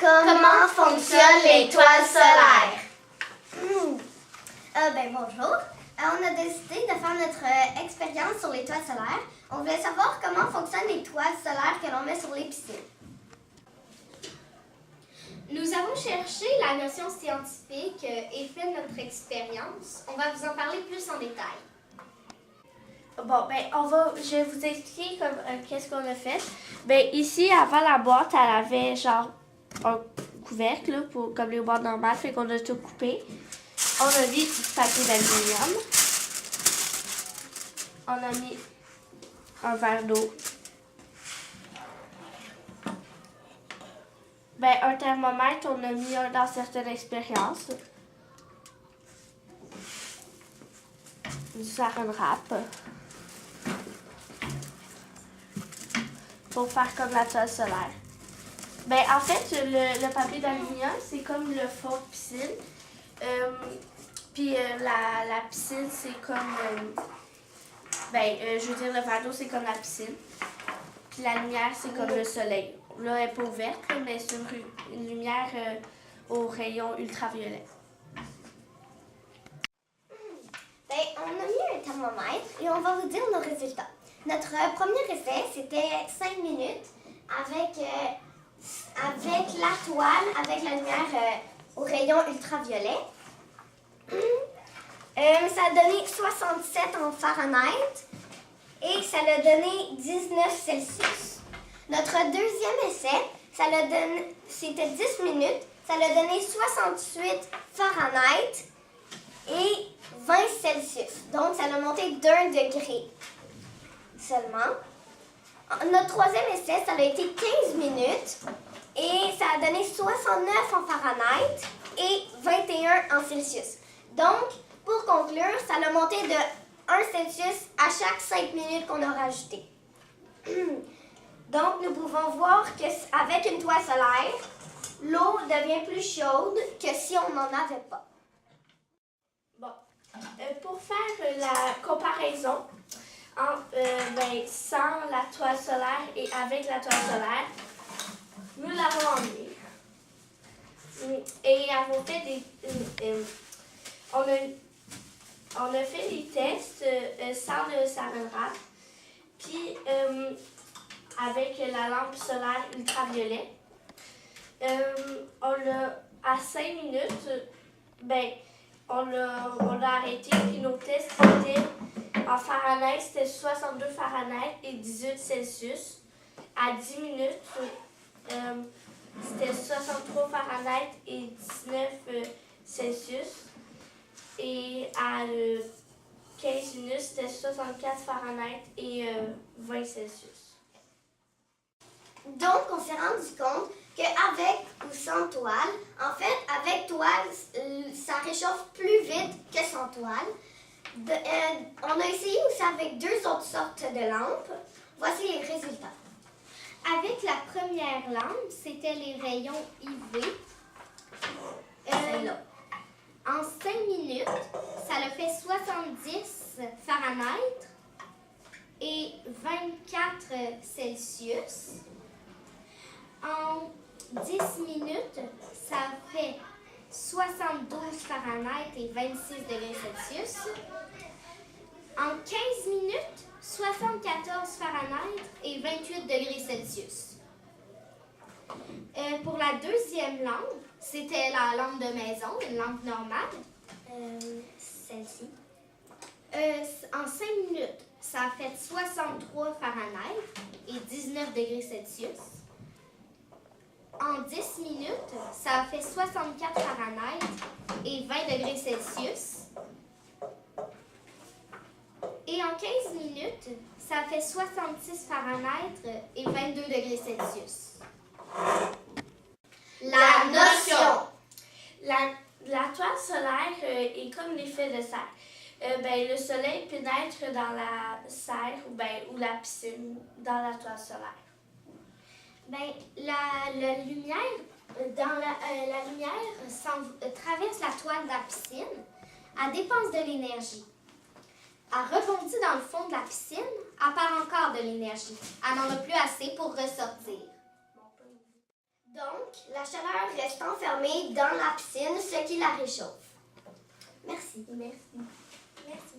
Comment fonctionnent les toiles solaires? Bonjour. On a décidé de faire notre expérience sur les toiles solaires. On voulait savoir comment fonctionnent les toiles solaires que l'on met sur les piscines. Nous avons cherché la notion scientifique et fait notre expérience. On va vous en parler plus en détail. Je vais vous expliquer qu'est-ce qu'on a fait. Ici, avant la boîte, elle avait genre un couvercle là, comme les boîtes normales, fait qu'on a tout coupé. On a mis du papier d'aluminium. On a mis un verre d'eau. Un thermomètre, on a mis un dans certaines expériences. Du saran wrap. Pour faire comme la toile solaire. En fait, le papier d'aluminium, c'est comme le fond de piscine. Puis la piscine, c'est comme... je veux dire, le verre d'eau, c'est comme la piscine. Puis la lumière, c'est comme le soleil. Là, elle n'est pas ouverte, mais c'est une lumière aux rayons ultraviolets. On a mis un thermomètre et on va vous dire nos résultats. Notre premier essai, c'était 5 minutes avec la toile, avec la lumière aux rayons ultraviolets. Ça a donné 67 en Fahrenheit et ça a donné 19 Celsius. Notre deuxième essai, c'était 10 minutes, ça a donné 68 Fahrenheit et 20 Celsius. Donc, ça a monté d'1 degré seulement. Notre troisième essai, ça a été 15 minutes et ça a donné 69 en Fahrenheit et 21 en Celsius. Donc, pour conclure, ça a monté de 1 Celsius à chaque 5 minutes qu'on a rajouté. Donc, nous pouvons voir qu'avec une toile solaire, l'eau devient plus chaude que si on n'en avait pas. Pour faire la comparaison sans la toile solaire et avec la toile solaire, nous l'avons emmenée. Et avons fait on a fait des tests sans le saran wrap, puis avec la lampe solaire ultraviolet. À 5 minutes, on l'a arrêté, puis nos tests étaient en Fahrenheit, c'était 62 Fahrenheit et 18 Celsius. À 10 minutes, c'était 63 Fahrenheit et 19 Celsius. Et à 15 minutes, c'était 64 Fahrenheit et 20 Celsius. Donc, on s'est rendu compte qu'avec ou sans toile, en fait, avec toile, ça réchauffe plus vite que sans toile. On a essayé aussi avec 2 autres sortes de lampes. Voici les résultats. Avec la première lampe, c'était les rayons IV. En 5 minutes, ça a fait 70 Fahrenheit et 24 Celsius. En 10 minutes, ça fait 72 Fahrenheit et 26 degrés Celsius. En 15 minutes, 74 Fahrenheit et 28 degrés Celsius. Pour la deuxième lampe, c'était la lampe de maison, une lampe normale. Celle-ci. En 5 minutes, ça a fait 63 Fahrenheit et 19 degrés Celsius. En 10 minutes, ça a fait 64 Fahrenheit et 20 degrés Celsius. Et en 15 minutes, ça a fait 66 Fahrenheit et 22 degrés Celsius. La notion. La toile solaire est comme l'effet de serre. Le soleil pénètre dans la serre ou la piscine dans la toile solaire. La lumière, la lumière traverse la toile de la piscine. Elle dépense de l'énergie. Elle rebondit dans le fond de la piscine. Elle perd encore de l'énergie. Elle n'en a plus assez pour ressortir. Donc, la chaleur reste enfermée dans la piscine, ce qui la réchauffe. Merci. Merci. Merci.